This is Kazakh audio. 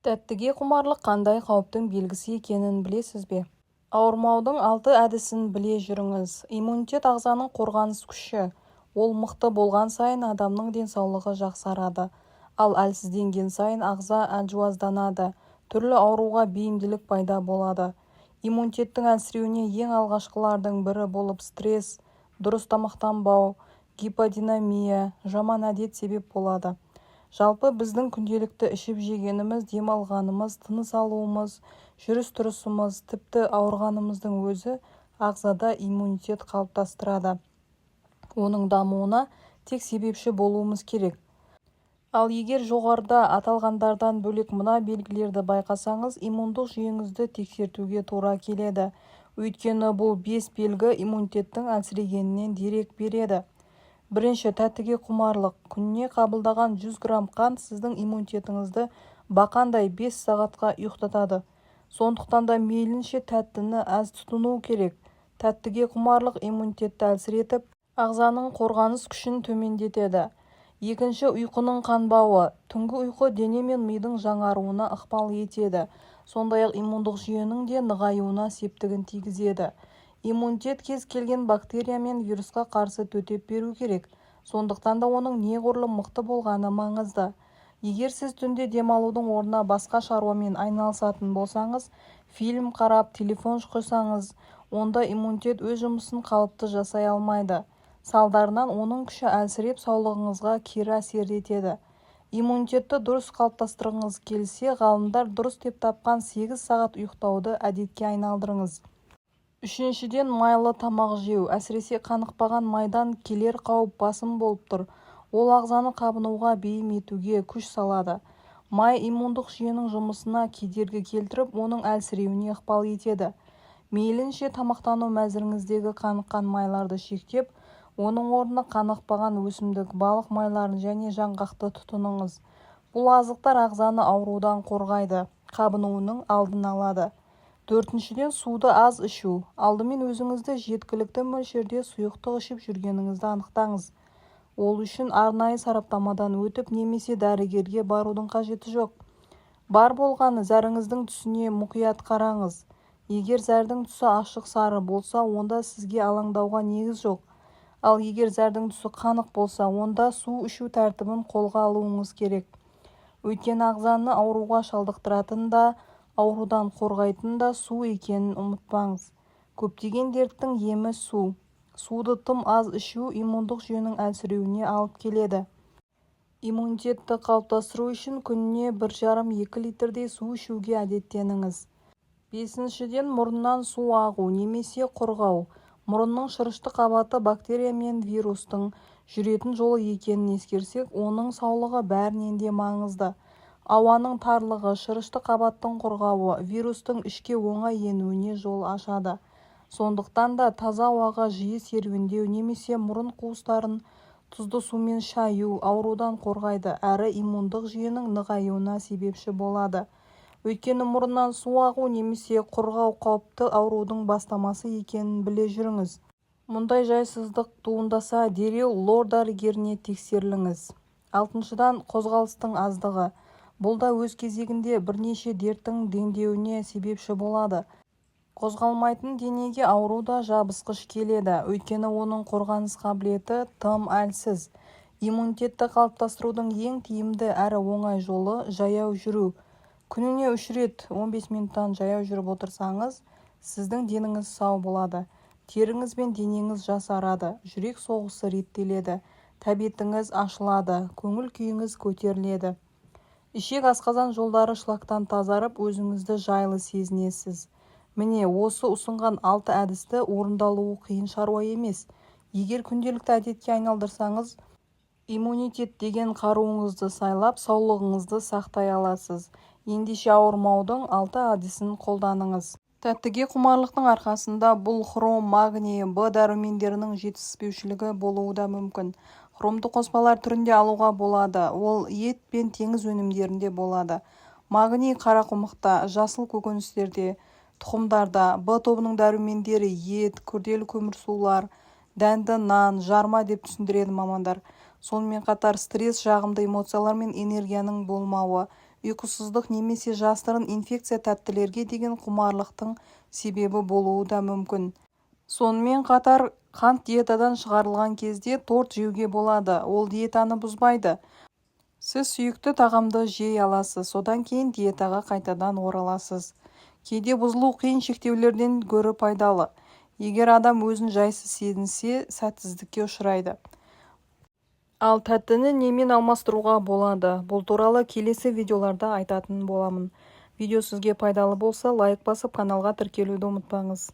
Тәттіге құмарлық қандай қауіптің белгісі екенін білесіз бе? Ауырмаудың 6 әдісін біле жүріңіз. Иммунитет ағзаның қорғаныс күші. Ол мықты болған сайын адамның денсаулығы жақсарады. Ал әлсізденген сайын ағза әлжуазданады. Түрлі ауруға бейімділік пайда болады. Иммунитеттің әлсіреуіне ең алғашқылардың бірі болып стресс, дұрыс тамақтанбау, гиподинамия, жаман әдет себеп болады. Жалпы біздің күнделікті ішіп жегеніміз, демалғанымыз, тыныс алуымыз, жүріс-тұрысымыз, тіпті ауырғанымыздың өзі ағзада иммунитет қалыптастырады. Оның дамуына тек себепші болуымыз керек. Ал егер жоғарыда аталғандардан бөлек мына белгілерді байқасаңыз, иммундық жүйеңізді тексертуге тура келеді. Өйткені бұл 5 белгі иммунитеттің әлсірегенінен дерек береді. Бірінші, тәттіге құмарлық. Күніне қабылдаған 100 грамм қант сіздің иммунитетіңізді бақандай 5 сағатқа ұйықтатады. Сондықтан да мейлінше тәттіні аз тұтыну керек. Тәттіге құмарлық иммунитетті әлсіретіп, ағзаның қорғаныс күшін төмендетеді. Екінші, ұйқының қанбауы. Түнгі ұйқы дене мен мидың жаңаруына ықпал етеді. Сондай-ақ иммундық жүйенің де нығаюына септігін тигізеді. Иммунитет кез келген бактерия мен вирусқа қарсы төтеп беру керек. Сондықтан да оның неғұрлым мықты болғаны маңызды. Егер сіз түнде демалудың орнына басқа шаруамен айналысатын болсаңыз, фильм қарап, телефон шұқысаңыз, онда иммунитет өз жұмысын қалыпты жасай алмайды. Салдарынан оның күші әлсіреп, саулығыңызға кері әсер етеді. Иммунитетті дұрыс қалыптастырғыңыз келсе, ғалымдар дұрыс деп тапқан 8 сағат ұйықтауды әдетке айналдырыңыз. Үшіншіден, майлы тамақ жеу, әсіресе қанықпаған майдан келер қауіп басым болып тұр. Ол ағзаны қабынуға бейім етуге күш салады. Май иммундық жүйенің жұмысына кедергі келтіріп, оның әлсіреуіне ықпал етеді. Мейлінше тамақтану мәзіріңіздегі қаныққан майларды шектеп, оның орнына қанықпаған өсімдік, балық майларын және жаңғақты тұтыныңыз. Бұл азықтар ағзаны аурудан қорғайды, қабынуының алдын алады. Төртіншіден, суды аз ішу. Алдымен өзіңізді жеткілікті мөлшерде сұйықтық ішіп жүргеніңізді анықтаңыз. Ол үшін арнайы сараптамадан өтіп немесе дәрігерге барудың қажеті жоқ. Бар болғаны зәріңіздің түсіне мұқият қараңыз. Егер зәрдің түсі ашық сары болса, онда сізге алаңдауға негіз жоқ. Ал егер зәрдің түсі қанық болса, онда су ішу тәртібін қолға алуыңыз керек. Өйткені ағзаны ауруға шалдықтыратын да, аурудан қорғайтын да су екенін ұмытпаңыз. Көптеген дерттің емі су. Суды тым аз ішу иммундық жүйенің әлсіреуіне алып келеді. Иммунитетті қалыптастыру үшін күніне 1,5-2 литрдей су ішуге әдеттеніңіз. Бесіншіден, мұрыннан су ағу немесе құрғау. Мұрынның шырышты қабаты бактерия мен вирустың жүретін жолы екенін ескерсек, оның саулығы бәрінен де маңызды. Ауаның тарлығы, шырышты қабаттың құрғауы вирустың ішке оңай енуіне жол ашады. Сондықтан да таза ауаға жиі серуендеу немесе мұрын қуыстарын тұзды сумен шаю аурудан қорғайды әрі иммундық жүйенің нығаюына себепші болады. Өйткені мұрыннан су ағу немесе құрғау қауіпті аурудың бастамасы екенін біле жүріңіз. Мұндай жайсыздық туындаса, дереу лор дәрігеріне тексеріліңіз. Алтыншыдан, қозғалыстың аздығы. Бұл да өз кезегінде бірнеше дерттің дендеуіне себепші болады. Қозғалмайтын денеге ауру да жабысқыш келеді, өйткені оның қорғаныс қабілеті тым әлсіз. Иммунитетті қалыптастырудың ең тиімді әрі оңай жолы жаяу жүру. Күніне 3 рет 15 минуттан жаяу жүріп отырсаңыз, сіздің деніңіз сау болады. Теріңіз бен денеңіз жасарады, жүрек соғысы реттеледі, тәбетіңіз ашылады, көңіл күйіңіз көтеріледі. Ішек асқазан жолдары шлактан тазарып, өзіңізді жайлы сезінесіз. Міне, осы ұсынған 6 әдісті орындалуы қиын шаруа емес. Егер күнделікті әдетке айналдырсаңыз, иммунитет деген қаруыңызды сайлап, саулығыңызды сақтай аласыз. Ендеше ауырмаудың 6 әдісін қолданыңыз. Тәттіге құмарлықтың арқасында бұл хром, магний, Б дәрумендерінің жетіспеушілігі болуы да мүмкін. Хромды қоспалар түрінде алуға болады. Ол ет пен теңіз өнімдерінде болады. Магний қарақұмықта, жасыл көкөністерде, тұқымдарда. Б тобының дәрумендері ет, күрделі көмірсулар, дәнді нан, жарма деп түсіндіреді мамандар. Сонымен қатар стресс, жағымды эмоциялар мен энергияның болмауы, ұйқысыздық немесе жасырын инфекция тәттілерге деген құмарлықтың себебі болуы да мүмкін. Сонымен қатар, қант диетадан шығарылған кезде торт жеуге болады, ол диетаны бұзбайды. Сіз сүйікті тағамды жей аласыз, содан кейін диетаға қайтадан ораласыз. Кейде бұзылу қиын шектеулерден гөрі пайдалы. Егер адам өзін жайсыз сезінсе, сәтсіздікке ұшырайды. Ал тәттіні немен алмастыруға болады? Бұл туралы келесі видеоларда айтатын боламын. Видео сізге пайдалы болса, лайк басып, каналға тіркелуді ұмытпаңыз.